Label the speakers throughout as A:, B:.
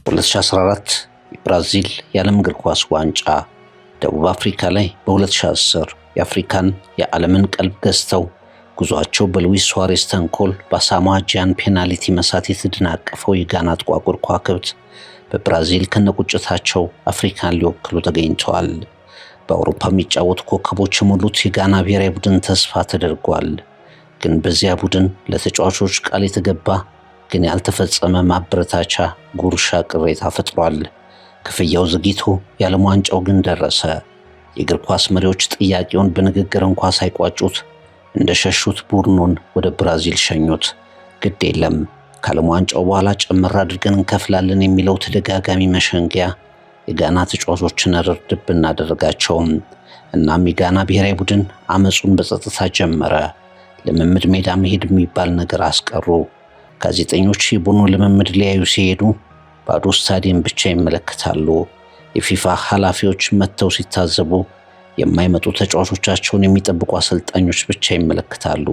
A: በ2014 ብራዚል የዓለም እግር ኳስ ዋንጫ ደቡብ አፍሪካ ላይ በ2010 የአፍሪካን የዓለምን ቀልብ ገዝተው ጉዟቸው በሉዊስ ሱዋሬስ ተንኮል በሳሞአ ጂያን ፔናልቲ መሳት የተደናቀፈው የጋና ጥቋቁር ከዋክብት በብራዚል ከነቁጭታቸው አፍሪካን ሊወክሉ ተገኝተዋል። በአውሮፓ የሚጫወቱ ኮከቦች የሞሉት የጋና ብሔራዊ ቡድን ተስፋ ተደርጓል። ግን በዚያ ቡድን ለተጫዋቾች ቃል የተገባ ግን ያልተፈጸመ ማበረታቻ ጉርሻ ቅሬታ ፈጥሯል። ክፍያው ዘግይቶ የዓለም ዋንጫው ግን ደረሰ። የእግር ኳስ መሪዎች ጥያቄውን በንግግር እንኳን ሳይቋጩት እንደሸሹት ቡድኑን ወደ ብራዚል ሸኙት። ግድ የለም ከዓለም ዋንጫው በኋላ ጨምር አድርገን እንከፍላለን የሚለው ተደጋጋሚ መሸንጊያ የጋና ተጫዋቾችን ርድብ እናደረጋቸው። እናም የጋና ብሔራዊ ቡድን አመጹን በጸጥታ ጀመረ። ልምምድ ሜዳ መሄድ የሚባል ነገር አስቀሩ። ጋዜጠኞች የቡድኑ ልምምድ ሊያዩ ሲሄዱ ባዶ ስታዲየም ብቻ ይመለከታሉ። የፊፋ ኃላፊዎች መጥተው ሲታዘቡ የማይመጡ ተጫዋቾቻቸውን የሚጠብቁ አሰልጣኞች ብቻ ይመለከታሉ።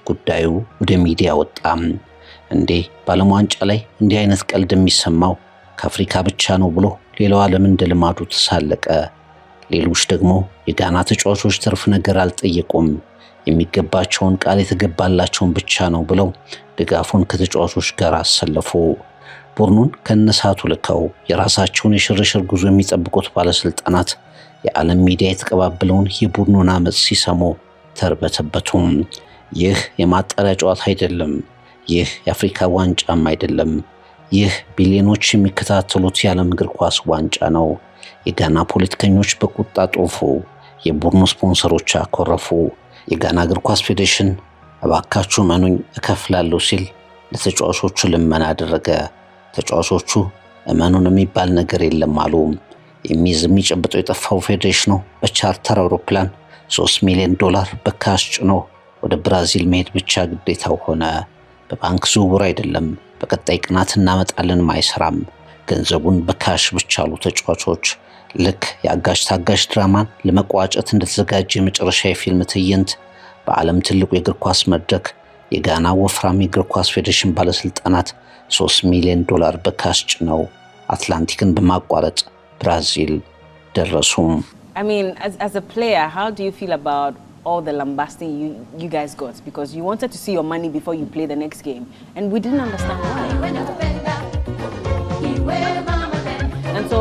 A: ጉዳዩ ወደ ሚዲያ ወጣም። እንዴ በዓለም ዋንጫ ላይ እንዲህ አይነት ቀልድ የሚሰማው ከአፍሪካ ብቻ ነው ብሎ ሌላው ዓለም እንደ ልማዱ ተሳለቀ። ሌሎች ደግሞ የጋና ተጫዋቾች ትርፍ ነገር አልጠየቁም፣ የሚገባቸውን ቃል የተገባላቸውን ብቻ ነው ብለው ድጋፉን ከተጫዋቾች ጋር አሰለፉ። ቡድኑን ከነሳቱ ልከው የራሳቸውን የሽርሽር ጉዞ የሚጠብቁት ባለስልጣናት የዓለም ሚዲያ የተቀባበለውን የቡድኑን አመጽ ሲሰሙ ተርበተበቱም። ይህ የማጣሪያ ጨዋታ አይደለም፣ ይህ የአፍሪካ ዋንጫም አይደለም፣ ይህ ቢሊዮኖች የሚከታተሉት የዓለም እግር ኳስ ዋንጫ ነው። የጋና ፖለቲከኞች በቁጣ ጦፉ፣ የቡድኑ ስፖንሰሮች አኮረፉ። የጋና እግር ኳስ ፌዴሬሽን እባካችሁ መኑኝ እከፍላለሁ ሲል ለተጫዋቾቹ ልመና አደረገ። ተጫዋቾቹ እመኑን የሚባል ነገር የለም አሉ። የሚይዝ የሚጨብጠው የጠፋው ፌዴሬሽኑ በቻርተር አውሮፕላን $3 ሚሊዮን በካሽ ጭኖ ወደ ብራዚል መሄድ ብቻ ግዴታው ሆነ። በባንክ ዝውውር አይደለም፣ በቀጣይ ቀናት እናመጣለን አይሰራም፣ ገንዘቡን በካሽ ብቻ አሉ ተጫዋቾች። ልክ የአጋሽ ታጋሽ ድራማን ለመቋጨት እንደተዘጋጀ የመጨረሻ የፊልም ትዕይንት በዓለም ትልቁ የእግር ኳስ መድረክ የጋና ወፍራም የእግር ኳስ ፌዴሬሽን ባለስልጣናት $3 ሚሊዮን በካሽ ጭነው አትላንቲክን በማቋረጥ ብራዚል ደረሱ።
B: I mean, as a player, how do you feel about all the lambasting you guys got? Because you wanted to see your money before you play the next game, and we didn't understand why. And so,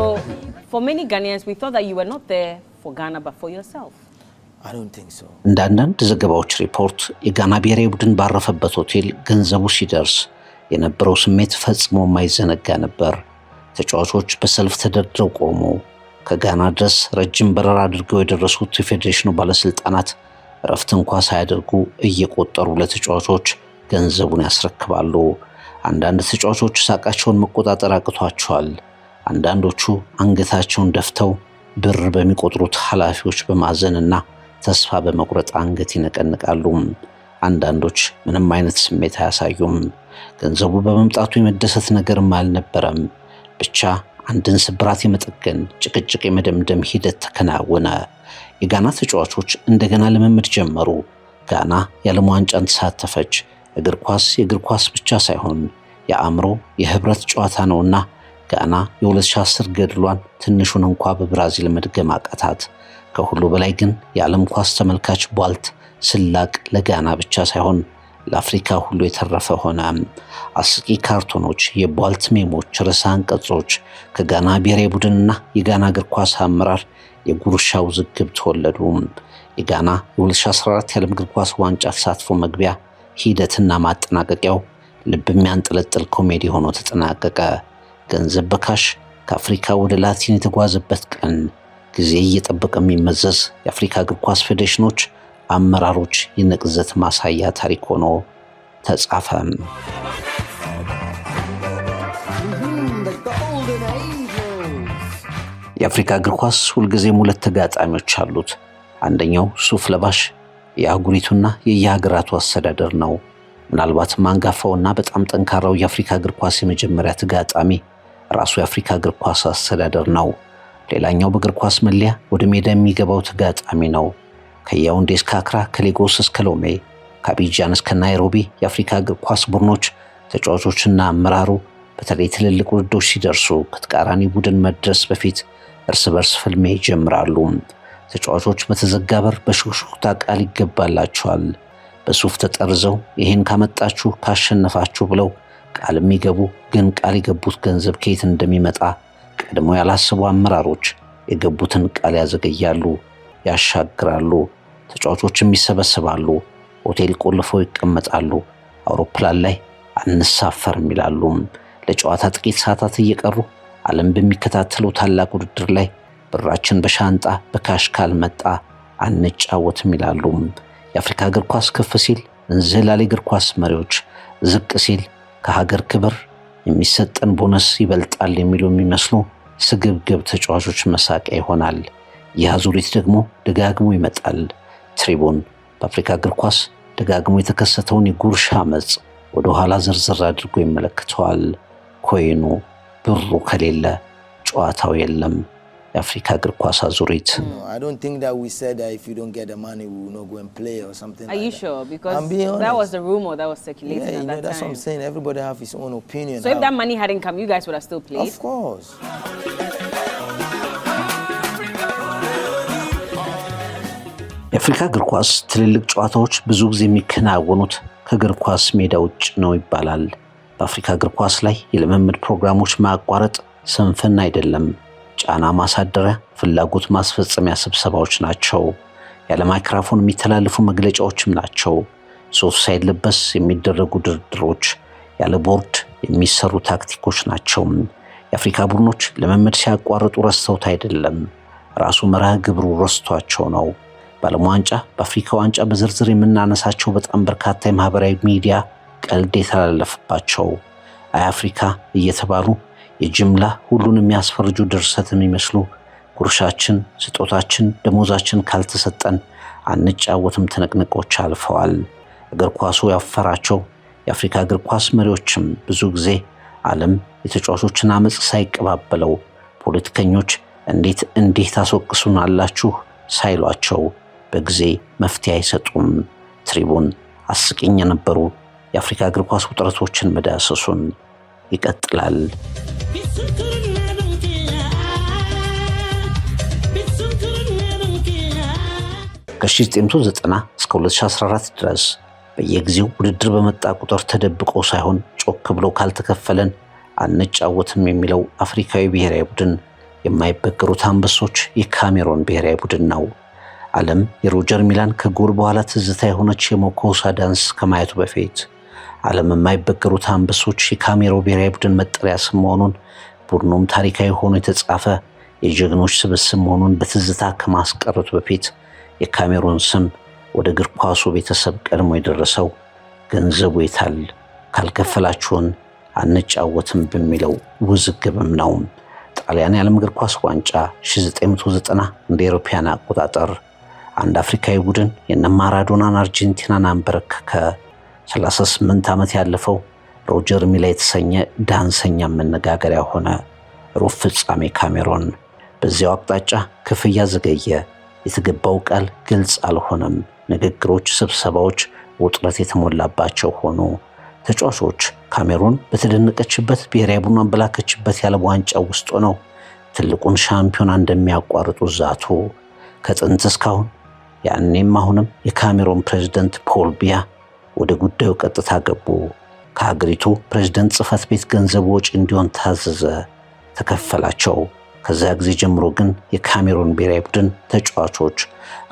B: for many Ghanaians, we thought that you were not there for Ghana, but for yourself.
C: I don't think so.
A: እንዳንዳንድ ዘገባዎች ሪፖርት የጋና ብሔራዊ ቡድን ባረፈበት ሆቴል ገንዘቡ ሲደርስ የነበረው ስሜት ፈጽሞ የማይዘነጋ ነበር። ተጫዋቾች በሰልፍ ተደርድረው ቆሙ። ከጋና ድረስ ረጅም በረራ አድርገው የደረሱት የፌዴሬሽኑ ባለስልጣናት እረፍት እንኳን ሳያደርጉ እየቆጠሩ ለተጫዋቾች ገንዘቡን ያስረክባሉ። አንዳንድ ተጫዋቾች ሳቃቸውን መቆጣጠር አቅቷቸዋል። አንዳንዶቹ አንገታቸውን ደፍተው ብር በሚቆጥሩት ኃላፊዎች በማዘንና ተስፋ በመቁረጥ አንገት ይነቀንቃሉ። አንዳንዶች ምንም አይነት ስሜት አያሳዩም። ገንዘቡ በመምጣቱ የመደሰት ነገርም አልነበረም። ብቻ አንድን ስብራት የመጠገን ጭቅጭቅ የመደምደም ሂደት ተከናወነ። የጋና ተጫዋቾች እንደገና ልምምድ ጀመሩ። ጋና የዓለም ዋንጫን ተሳተፈች። እግር ኳስ የእግር ኳስ ብቻ ሳይሆን የአእምሮ የህብረት ጨዋታ ነውና ጋና የ2010 ገድሏን ትንሹን እንኳ በብራዚል መድገም አቃታት። ከሁሉ በላይ ግን የዓለም ኳስ ተመልካች ቧልት ስላቅ ለጋና ብቻ ሳይሆን ለአፍሪካ ሁሉ የተረፈ ሆነ። አስቂ ካርቶኖች፣ የቧልት ሜሞች፣ ርዕሰ አንቀጾች ከጋና ብሔራዊ ቡድንና የጋና እግር ኳስ አመራር የጉርሻ ውዝግብ ተወለዱ። የጋና የ2014 የዓለም እግር ኳስ ዋንጫ ተሳትፎ መግቢያ ሂደትና ማጠናቀቂያው ልብ የሚያንጠለጥል ኮሜዲ ሆኖ ተጠናቀቀ። ገንዘብ በካሽ ከአፍሪካ ወደ ላቲን የተጓዘበት ቀን ጊዜ እየጠበቀ የሚመዘዝ የአፍሪካ እግር ኳስ ፌዴሬሽኖች አመራሮች የንቅዘት ማሳያ ታሪክ ሆኖ ተጻፈ። የአፍሪካ እግር ኳስ ሁልጊዜም ሁለት ተጋጣሚዎች አሉት። አንደኛው ሱፍ ለባሽ የአህጉሪቱና የየሀገራቱ አስተዳደር ነው። ምናልባት አንጋፋውና በጣም ጠንካራው የአፍሪካ እግር ኳስ የመጀመሪያ ተጋጣሚ ራሱ የአፍሪካ እግር ኳስ አስተዳደር ነው። ሌላኛው በእግር ኳስ መለያ ወደ ሜዳ የሚገባው ተጋጣሚ ነው። ከያውንዴ እስከ አክራ፣ ከሌጎስ እስከ ሎሜ፣ ከአቢጃን እስከ ናይሮቢ የአፍሪካ እግር ኳስ ቡድኖች ተጫዋቾችና አመራሩ በተለይ ትልልቅ ውድድሮች ሲደርሱ ከተቃራኒ ቡድን መድረስ በፊት እርስ በርስ ፍልሚያ ይጀምራሉ። ተጫዋቾች በተዘጋ በር በሹክሹክታ ቃል ይገባላቸዋል። በሱፍ ተጠርዘው ይሄን ካመጣችሁ ካሸነፋችሁ ብለው ቃል የሚገቡ ግን ቃል የገቡት ገንዘብ ከየት እንደሚመጣ ቀድሞ ያላሰቡ አመራሮች የገቡትን ቃል ያዘገያሉ፣ ያሻግራሉ። ተጫዋቾችም ይሰበሰባሉ፣ ሆቴል ቆልፈው ይቀመጣሉ፣ አውሮፕላን ላይ አንሳፈርም ይላሉ። ለጨዋታ ጥቂት ሰዓታት እየቀሩ ዓለም በሚከታተለው ታላቅ ውድድር ላይ ብራችን በሻንጣ በካሽ ካልመጣ አንጫወትም ይላሉ። የአፍሪካ እግር ኳስ ከፍ ሲል እንዝላል እግር ኳስ መሪዎች፣ ዝቅ ሲል ከሀገር ክብር የሚሰጠን ቦነስ ይበልጣል የሚሉ የሚመስሉ ስግብግብ ተጫዋቾች መሳቂያ ይሆናል። ይህ አዙሪት ደግሞ ደጋግሞ ይመጣል። ትሪቡን በአፍሪካ እግር ኳስ ደጋግሞ የተከሰተውን የጉርሻ አመጽ ወደ ኋላ ዝርዝር አድርጎ ይመለከተዋል። ኮይኑ ብሩ ከሌለ ጨዋታው የለም። የአፍሪካ እግር ኳስ አዙሪት።
C: I don't think that we said that if you don't get the money we will not go and play or something like that.
B: Are you sure? Because that was the rumor that was circulating at that time.
C: That's what I'm saying. Everybody have his own opinion.
B: So if that money hadn't come, you guys would have still played?
C: Of course.
A: የአፍሪካ እግር ኳስ ትልልቅ ጨዋታዎች ብዙ ጊዜ የሚከናወኑት ከእግር ኳስ ሜዳ ውጭ ነው ይባላል። በአፍሪካ እግር ኳስ ላይ የልምምድ ፕሮግራሞች ማቋረጥ ስንፍና አይደለም፣ ጫና ማሳደሪያ፣ ፍላጎት ማስፈጸሚያ ስብሰባዎች ናቸው። ያለ ማይክሮፎን የሚተላለፉ መግለጫዎችም ናቸው። ሱፍ ሳይለበስ የሚደረጉ ድርድሮች፣ ያለ ቦርድ የሚሰሩ ታክቲኮች ናቸው። የአፍሪካ ቡድኖች ልምምድ ሲያቋርጡ ረስተውት አይደለም፣ ራሱ መርሃ ግብሩ ረስቷቸው ነው። በዓለም ዋንጫ፣ በአፍሪካ ዋንጫ በዝርዝር የምናነሳቸው በጣም በርካታ የማህበራዊ ሚዲያ ቀልድ የተላለፈባቸው አይ አፍሪካ እየተባሉ የጅምላ ሁሉን የሚያስፈርጁ ድርሰት የሚመስሉ ጉርሻችን፣ ስጦታችን፣ ደሞዛችን ካልተሰጠን አንጫወትም ትንቅንቆች አልፈዋል። እግር ኳሱ ያፈራቸው የአፍሪካ እግር ኳስ መሪዎችም ብዙ ጊዜ ዓለም የተጫዋቾችን አመጽ ሳይቀባበለው ፖለቲከኞች እንዴት ታስወቅሱናላችሁ ሳይሏቸው በጊዜ መፍትሄ አይሰጡም። ትሪቡን አስቂኝ የነበሩ የአፍሪካ እግር ኳስ ውጥረቶችን መዳሰሱን ይቀጥላል። ከ1990 እስከ 2014 ድረስ በየጊዜው ውድድር በመጣ ቁጥር ተደብቆ ሳይሆን ጮክ ብሎ ካልተከፈለን አንጫወትም የሚለው አፍሪካዊ ብሔራዊ ቡድን የማይበገሩት አንበሶች የካሜሮን ብሔራዊ ቡድን ነው። ዓለም የሮጀር ሚላን ከጎል በኋላ ትዝታ የሆነች የሞኮሳ ዳንስ ከማየቱ በፊት ዓለም የማይበገሩት አንበሶች የካሜሮን ብሔራዊ ቡድን መጠሪያ ስም መሆኑን፣ ቡድኑም ታሪካዊ ሆኖ የተጻፈ የጀግኖች ስብስብ መሆኑን በትዝታ ከማስቀረቱ በፊት የካሜሮን ስም ወደ እግር ኳሱ ቤተሰብ ቀድሞ የደረሰው ገንዘቡ የታል ካልከፈላችሁን አንጫወትም በሚለው ውዝግብም ነው። ጣሊያን የዓለም እግር ኳስ ዋንጫ 1990 እንደ አውሮፓውያን አቆጣጠር አንድ አፍሪካዊ ቡድን የነ ማራዶናን አርጀንቲናን አንበረከከ። 38 ዓመት ያለፈው ሮጀር ሚላ የተሰኘ ዳንሰኛ መነጋገሪያ ሆነ። ሩብ ፍጻሜ ካሜሮን። በዚያው አቅጣጫ ክፍያ ዘገየ። የተገባው ቃል ግልጽ አልሆነም። ንግግሮች፣ ስብሰባዎች ውጥረት የተሞላባቸው ሆኑ። ተጫዋቾች ካሜሮን በተደነቀችበት ብሔራዊ ቡድኗን በላከችበት የዓለም ዋንጫ ውስጥ ሆነው ትልቁን ሻምፒዮና እንደሚያቋርጡ ዛቱ። ከጥንት እስካሁን ያኔም አሁንም የካሜሮን ፕሬዝዳንት ፖል ቢያ ወደ ጉዳዩ ቀጥታ ገቡ። ከሀገሪቱ ፕሬዝዳንት ጽሕፈት ቤት ገንዘብ ወጪ እንዲሆን ታዘዘ፣ ተከፈላቸው። ከዛ ጊዜ ጀምሮ ግን የካሜሮን ብሔራዊ ቡድን ተጫዋቾች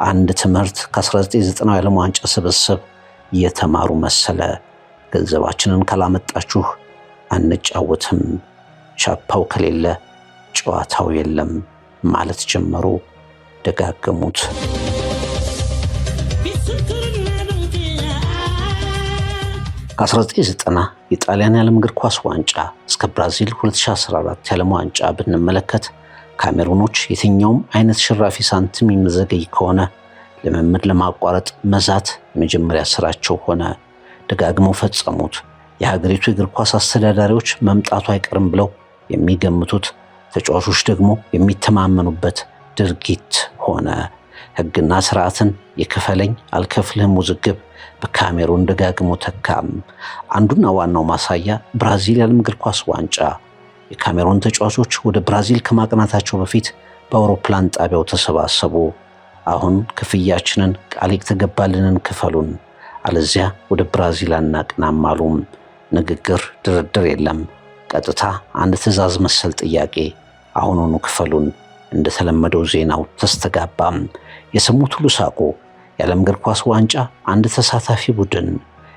A: አንድ ትምህርት ከ1990 የዓለም ዋንጫ ስብስብ እየተማሩ መሰለ። ገንዘባችንን ካላመጣችሁ አንጫወትም፣ ቻፓው ከሌለ ጨዋታው የለም ማለት ጀመሩ። ደጋገሙት። ከ1990 የጣሊያን የዓለም እግር ኳስ ዋንጫ እስከ ብራዚል 2014 የዓለም ዋንጫ ብንመለከት ካሜሩኖች የትኛውም አይነት ሽራፊ ሳንቲም የሚዘገይ ከሆነ ልምምድ ለማቋረጥ መዛት የመጀመሪያ ስራቸው ሆነ። ደጋግመው ፈጸሙት። የሀገሪቱ የእግር ኳስ አስተዳዳሪዎች መምጣቱ አይቀርም ብለው የሚገምቱት፣ ተጫዋቾች ደግሞ የሚተማመኑበት ድርጊት ሆነ። ሕግና ስርዓትን የከፈለኝ አልከፍልህም ውዝግብ በካሜሩን ደጋግሞ ተካም። አንዱና ዋናው ማሳያ ብራዚል የዓለም እግር ኳስ ዋንጫ። የካሜሩን ተጫዋቾች ወደ ብራዚል ከማቅናታቸው በፊት በአውሮፕላን ጣቢያው ተሰባሰቡ። አሁን ክፍያችንን ቃል የተገባልንን ክፈሉን፣ አለዚያ ወደ ብራዚል አናቅናም አሉ። ንግግር፣ ድርድር የለም። ቀጥታ አንድ ትዕዛዝ መሰል ጥያቄ፣ አሁኑኑ ክፈሉን። እንደተለመደው ዜናው ተስተጋባም። የሰሙት ሁሉ ሳቁ። የዓለም እግር ኳስ ዋንጫ አንድ ተሳታፊ ቡድን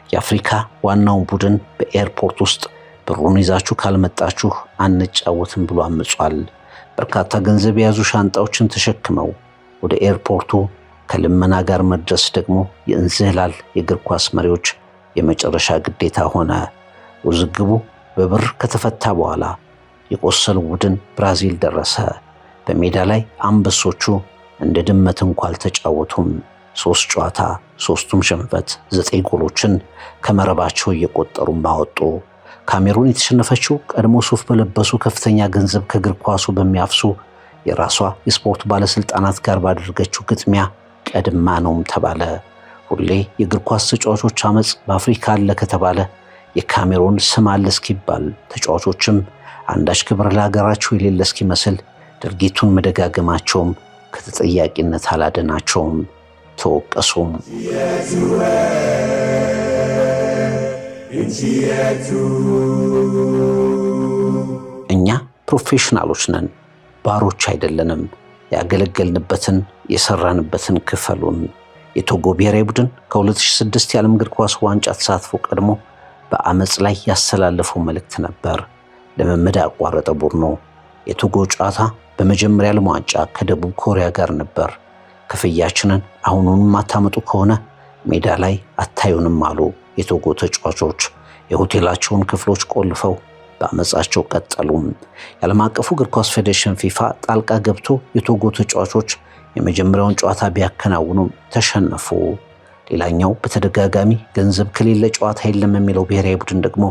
A: የአፍሪካ ዋናውን ቡድን በኤርፖርት ውስጥ ብሩን ይዛችሁ ካልመጣችሁ አንጫወትም ብሎ አምጿል። በርካታ ገንዘብ የያዙ ሻንጣዎችን ተሸክመው ወደ ኤርፖርቱ ከልመና ጋር መድረስ ደግሞ የእንዝህላል የእግር ኳስ መሪዎች የመጨረሻ ግዴታ ሆነ። ውዝግቡ በብር ከተፈታ በኋላ የቆሰሉ ቡድን ብራዚል ደረሰ። በሜዳ ላይ አንበሶቹ እንደ ድመት እንኳን አልተጫወቱም። 3 ጨዋታ 3ቱም ሽንፈት፣ 9 ጎሎችን ከመረባቸው እየቆጠሩ ማወጡ። ካሜሩን የተሸነፈችው ቀድሞ ሱፍ በለበሱ ከፍተኛ ገንዘብ ከእግር ኳሱ በሚያፍሱ የራሷ የስፖርት ባለስልጣናት ጋር ባደረገችው ግጥሚያ ቀድማ ነውም ተባለ። ሁሌ የእግር ኳስ ተጫዋቾች አመጽ በአፍሪካ አለ ከተባለ የካሜሩን ስም አለ እስኪባል ተጫዋቾችም አንዳች ክብር ለሀገራቸው የሌለ እስኪመስል ድርጊቱን መደጋገማቸውም ከተጠያቂነት አላደናቸውም፣ ተወቀሱም። እኛ ፕሮፌሽናሎች ነን፣ ባሮች አይደለንም። ያገለገልንበትን የሰራንበትን ክፈሉን። የቶጎ ብሔራዊ ቡድን ከ2006 የዓለም እግር ኳስ ዋንጫ ተሳትፎ ቀድሞ በአመጽ ላይ ያስተላለፈው መልእክት ነበር። ልምምድ ያቋረጠ ቡድኑ የቶጎ ጨዋታ በመጀመሪያ ዓለም ዋንጫ ከደቡብ ኮሪያ ጋር ነበር። ክፍያችንን አሁኑን ማታመጡ ከሆነ ሜዳ ላይ አታዩንም አሉ የቶጎ ተጫዋቾች። የሆቴላቸውን ክፍሎች ቆልፈው በአመጻቸው ቀጠሉ። የዓለም አቀፉ እግር ኳስ ፌዴሬሽን ፊፋ ጣልቃ ገብቶ የቶጎ ተጫዋቾች የመጀመሪያውን ጨዋታ ቢያከናውኑም ተሸነፉ። ሌላኛው በተደጋጋሚ ገንዘብ ከሌለ ጨዋታ የለም የሚለው ብሔራዊ ቡድን ደግሞ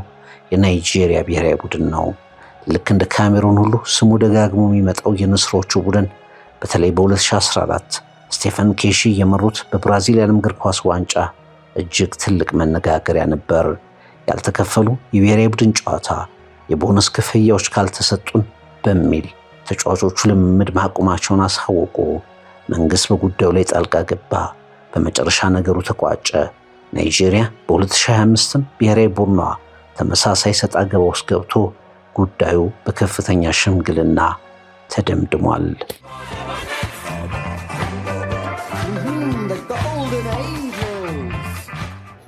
A: የናይጄሪያ ብሔራዊ ቡድን ነው። ልክ እንደ ካሜሩን ሁሉ ስሙ ደጋግሞ የሚመጣው የንስሮቹ ቡድን በተለይ በ2014 ስቴፈን ኬሺ የመሩት በብራዚል የዓለም እግር ኳስ ዋንጫ እጅግ ትልቅ መነጋገሪያ ነበር። ያልተከፈሉ የብሔራዊ ቡድን ጨዋታ፣ የቦነስ ክፍያዎች ካልተሰጡን በሚል ተጫዋቾቹ ልምምድ ማቆማቸውን አሳወቁ። መንግስት በጉዳዩ ላይ ጣልቃ ገባ። በመጨረሻ ነገሩ ተቋጨ። ናይጄሪያ በ2025ም ብሔራዊ ቡድኗ ተመሳሳይ ሰጣ ገባ ውስጥ ገብቶ ጉዳዩ በከፍተኛ ሽምግልና ተደምድሟል።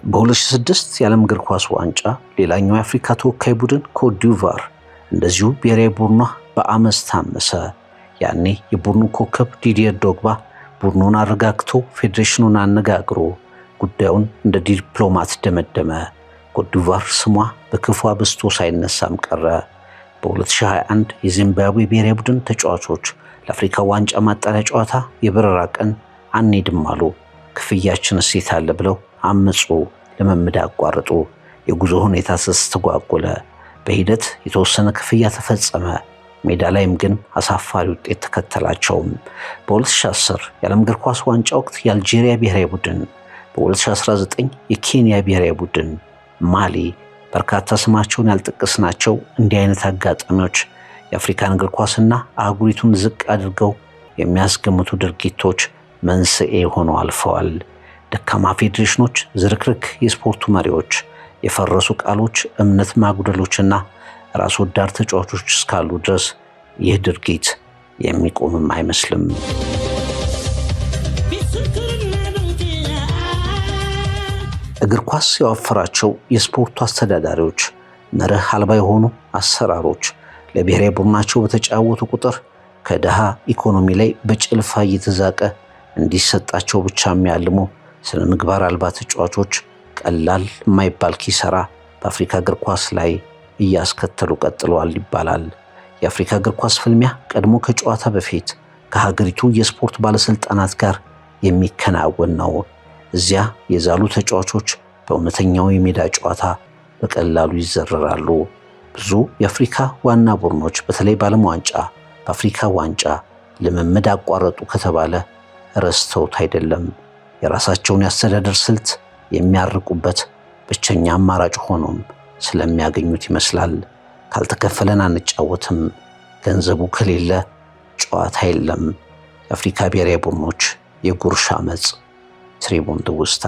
A: በ2006 የዓለም እግር ኳስ ዋንጫ ሌላኛው የአፍሪካ ተወካይ ቡድን ኮት ዲቯር እንደዚሁ ብሔራዊ ቡድኗ በአመፅ ታመሰ። ያኔ የቡድኑ ኮከብ ዲዲየር ዶግባ ቡድኑን አረጋግቶ ፌዴሬሽኑን አነጋግሮ ጉዳዩን እንደ ዲፕሎማት ደመደመ። ኮት ዲቯር ስሟ በክፉ አብስቶ ሳይነሳም ቀረ። በ2021 የዚምባብዌ ብሔራዊ ቡድን ተጫዋቾች ለአፍሪካ ዋንጫ ማጣሪያ ጨዋታ የበረራ ቀን አንሄድም አሉ። ክፍያችን እሴት አለ ብለው አመጹ። ልምምድ አቋረጡ። የጉዞ ሁኔታ ተስተጓጎለ። በሂደት የተወሰነ ክፍያ ተፈጸመ። ሜዳ ላይም ግን አሳፋሪ ውጤት ተከተላቸው። በ2010 የዓለም እግር ኳስ ዋንጫ ወቅት የአልጄሪያ ብሔራዊ ቡድን፣ በ2019 የኬንያ ብሔራዊ ቡድን፣ ማሊ በርካታ ስማቸውን ያልጠቀስናቸው እንዲህ አይነት አጋጣሚዎች የአፍሪካን እግር ኳስና አህጉሪቱን ዝቅ አድርገው የሚያስገምቱ ድርጊቶች መንስኤ ሆነው አልፈዋል። ደካማ ፌዴሬሽኖች፣ ዝርክርክ የስፖርቱ መሪዎች፣ የፈረሱ ቃሎች፣ እምነት ማጉደሎችና ራስ ወዳድ ተጫዋቾች እስካሉ ድረስ ይህ ድርጊት የሚቆምም አይመስልም። እግር ኳስ ያወፈራቸው የስፖርቱ አስተዳዳሪዎች መርህ አልባ የሆኑ አሰራሮች ለብሔራዊ ቡድናቸው በተጫወቱ ቁጥር ከድሃ ኢኮኖሚ ላይ በጭልፋ እየተዛቀ እንዲሰጣቸው ብቻ የሚያልሙ ስነ ምግባር አልባ ተጫዋቾች ቀላል የማይባል ኪሳራ በአፍሪካ እግር ኳስ ላይ እያስከተሉ ቀጥለዋል ይባላል። የአፍሪካ እግር ኳስ ፍልሚያ ቀድሞ ከጨዋታ በፊት ከሀገሪቱ የስፖርት ባለስልጣናት ጋር የሚከናወን ነው። እዚያ የዛሉ ተጫዋቾች በእውነተኛው የሜዳ ጨዋታ በቀላሉ ይዘረራሉ። ብዙ የአፍሪካ ዋና ቡድኖች በተለይ በዓለም ዋንጫ፣ በአፍሪካ ዋንጫ ልምምድ አቋረጡ ከተባለ ረስተውት አይደለም። የራሳቸውን ያስተዳደር ስልት የሚያርቁበት ብቸኛ አማራጭ ሆኖም ስለሚያገኙት ይመስላል። ካልተከፈለን አንጫወትም፣ ገንዘቡ ከሌለ ጨዋታ የለም። የአፍሪካ ብሔራዊ ቡድኖች የጉርሻ አመጽ ትሪቡን ትውስታ